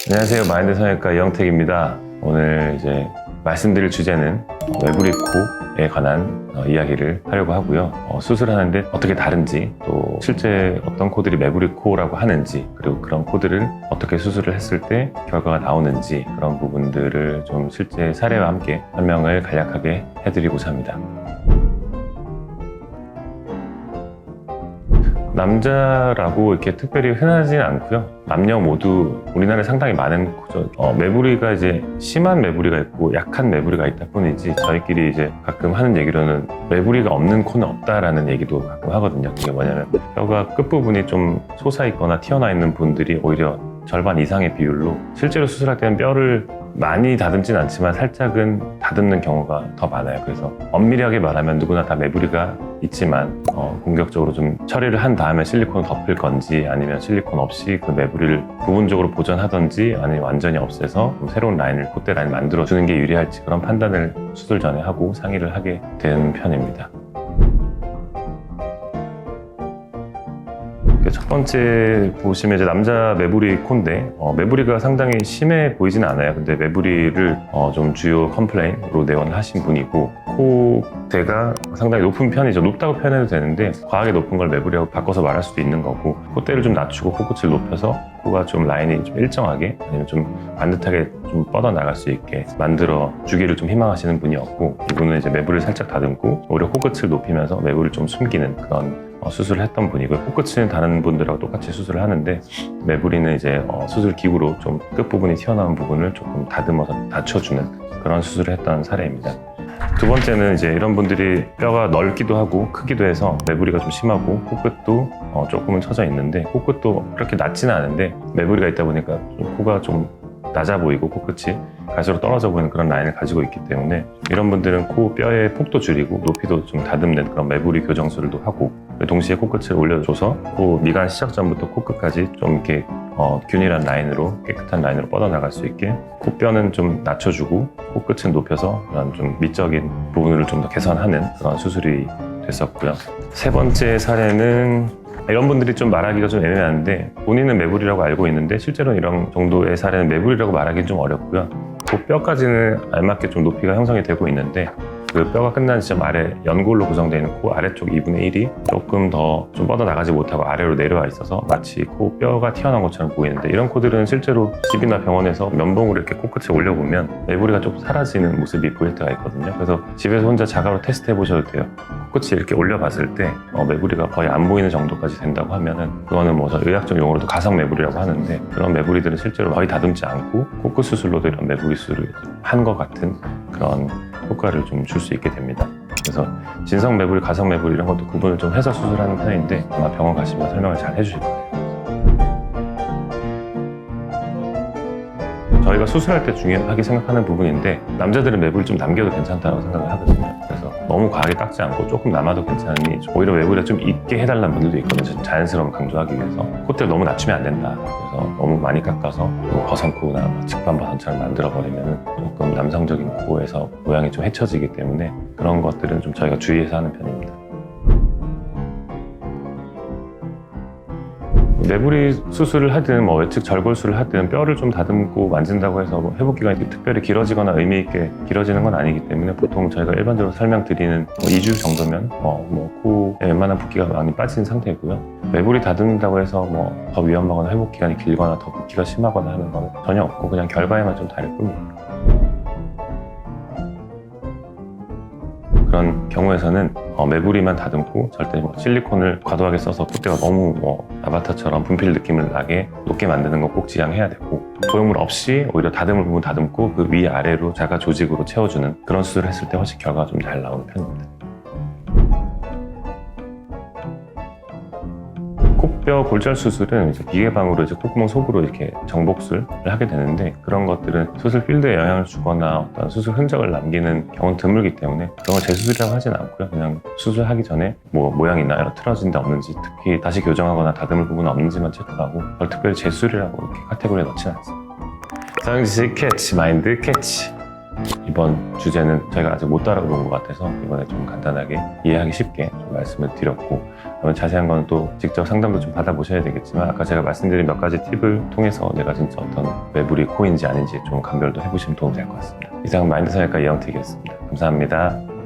안녕하세요. 마인드 성형외과 이영택입니다. 오늘 이제 말씀드릴 주제는 매부리 코에 관한 이야기를 하려고 하고요. 수술하는데 어떻게 다른지, 또 실제 어떤 코들이 매부리 코라고 하는지, 그리고 그런 코들을 어떻게 수술을 했을 때 결과가 나오는지, 그런 부분들을 좀 실제 사례와 함께 설명을 간략하게 해드리고자 합니다. 남자라고 이렇게 특별히 흔하지는 않고요. 남녀 모두 우리나라에 상당히 많은 코죠. 매부리가 이제 심한 매부리가 있고 약한 매부리가 있다 뿐이지, 저희끼리 이제 가끔 하는 얘기로는 매부리가 없는 코는 없다라는 얘기도 가끔 하거든요. 그게 뭐냐면 뼈가 끝부분이 좀 솟아있거나 튀어나와 있는 분들이 오히려 절반 이상의 비율로, 실제로 수술할 때는 뼈를 많이 다듬진 않지만 살짝은 다듬는 경우가 더 많아요. 그래서 엄밀하게 말하면 누구나 다 매부리가 있지만 공격적으로 좀 처리를 한 다음에 실리콘을 덮을 건지, 아니면 실리콘 없이 그 매부리를 부분적으로 보존하던지, 아니면 완전히 없애서 새로운 라인을, 콧대 라인을 만들어주는 게 유리할지, 그런 판단을 수술 전에 하고 상의를 하게 되는 편입니다. 첫 번째 보시면 이제 남자 매부리 코인데, 매부리가 상당히 심해 보이진 않아요. 근데 매부리를 좀 주요 컴플레인으로 내원을 하신 분이고, 콧대가 상당히 높은 편이죠. 높다고 표현해도 되는데 과하게 높은 걸 매부리하고 바꿔서 말할 수도 있는 거고, 콧대를 좀 낮추고 코끝을 높여서 코가 좀 라인이 좀 일정하게, 아니면 좀 반듯하게 좀 뻗어 나갈 수 있게 만들어 주기를 좀 희망하시는 분이었고, 이분은 이제 매부리를 살짝 다듬고 오히려 코끝을 높이면서 매부리를 좀 숨기는 그런 수술을 했던 분이고요. 코끝은 다른 분들하고 똑같이 수술을 하는데, 매부리는 이제 수술 기구로 좀 끝부분이 튀어나온 부분을 조금 다듬어서 낮춰주는 그런 수술을 했던 사례입니다. 두 번째는 이제 이런 분들이 뼈가 넓기도 하고 크기도 해서 매부리가 좀 심하고, 코끝도 조금은 처져 있는데 코끝도 그렇게 낮지는 않은데 매부리가 있다 보니까 코가 좀 낮아 보이고 코끝이 갈수록 떨어져 보이는 그런 라인을 가지고 있기 때문에, 이런 분들은 코 뼈의 폭도 줄이고 높이도 좀 다듬는 그런 매부리 교정술도 하고, 동시에 코끝을 올려줘서 코 미간 시작점부터 코끝까지 좀 이렇게 균일한 라인으로, 깨끗한 라인으로 뻗어나갈 수 있게 코뼈는 좀 낮춰주고 코끝은 높여서 그런 좀 미적인 부분을 좀 더 개선하는 그런 수술이 됐었고요. 세 번째 사례는, 이런 분들이 좀 말하기가 좀 애매한데, 본인은 매부리라고 알고 있는데 실제로는 이런 정도의 사례는 매부리라고 말하기는 좀 어렵고요. 그 뼈까지는 알맞게 좀 높이가 형성이 되고 있는데, 그 뼈가 끝난 지점 아래 연골로 구성되어 있는 코 아래쪽 2분의 1이 조금 더 좀 뻗어나가지 못하고 아래로 내려와 있어서 마치 코 뼈가 튀어나온 것처럼 보이는데, 이런 코들은 실제로 집이나 병원에서 면봉으로 이렇게 코끝에 올려보면 매부리가 좀 사라지는 모습이 보일 때가 있거든요. 그래서 집에서 혼자 자가로 테스트 해보셔도 돼요. 코끝이 이렇게 올려봤을 때 매부리가 거의 안 보이는 정도까지 된다고 하면은, 그거는 뭐 의학적 용어로도 가상 매부리라고 하는데, 그런 매부리들은 실제로 거의 다듬지 않고 코끝 수술로도 이런 매부리 수술을 한 것 같은 그런 효과를 좀 줄 수 있게 됩니다. 그래서 진성 매부리, 가상 매부리 이런 것도 구분을 좀 해서 수술하는 편인데, 아마 병원 가시면 설명을 잘 해주실 거예요. 저희가 수술할 때 중요하게 생각하는 부분인데, 남자들은 매부리 좀 남겨도 괜찮다고 생각을 하거든요. 그래서 너무 과하게 닦지 않고 조금 남아도 괜찮으니, 오히려 매부리가 좀 있게 해달라는 분들도 있거든요. 자연스러움 강조하기 위해서. 콧대를 너무 낮추면 안 된다. 그래서 너무 많이 깎아서 버선코나 직반버선처럼 만들어버리면 조금 남성적인 코에서 모양이 좀 헤쳐지기 때문에, 그런 것들은 좀 저희가 주의해서 하는 편입니다. 매부리 수술을 하든 외측 절골술을 하든 뼈를 좀 다듬고 만진다고 해서 회복 기간이 특별히 길어지거나 의미 있게 길어지는 건 아니기 때문에, 보통 저희가 일반적으로 설명드리는 2주 정도면 코에 웬만한 붓기가 많이 빠진 상태이고요. 매부리 다듬는다고 해서 더 위험하거나 회복 기간이 길거나 더 붓기가 심하거나 하는 건 전혀 없고, 그냥 결과에만 좀 다를 뿐입니다. 그런 경우에서는 매부리만 다듬고, 절대 실리콘을 과도하게 써서 콧대가 너무 아바타처럼 분필 느낌을 나게 높게 만드는 거 꼭 지양해야 되고, 도형물 없이 오히려 다듬을 부분 다듬고 그 위아래로 자가 조직으로 채워주는 그런 수술을 했을 때 훨씬 결과가 좀 잘 나오는 편입니다. 뼈 골절 수술은 이제 비개방으로 이제 콧구멍 속으로 이렇게 정복술을 하게 되는데, 그런 것들은 수술 필드에 영향을 주거나 어떤 수술 흔적을 남기는 경우는 드물기 때문에 그런 걸 재수술이라고 하지는 않고요. 그냥 수술하기 전에 뭐모양이나 틀어진 데 없는지, 특히 다시 교정하거나 다듬을 부분은 없는지만 체크하고, 그걸 특별히 재수술이라고 이렇게 카테고리에 넣지는 않습니다. 사용지식 캐치, 마인드 캐치. 이번 주제는 저희가 아직 못 다뤄본 것 같아서 이번에 좀 간단하게 이해하기 쉽게 좀 말씀을 드렸고, 그러면 자세한 건 또 직접 상담도 좀 받아보셔야 되겠지만 아까 제가 말씀드린 몇 가지 팁을 통해서 내가 진짜 어떤 매부리 코인지 아닌지 좀 감별도 해보시면 도움이 될 것 같습니다. 이상은 마인드 성형외과 이영택이었습니다. 감사합니다.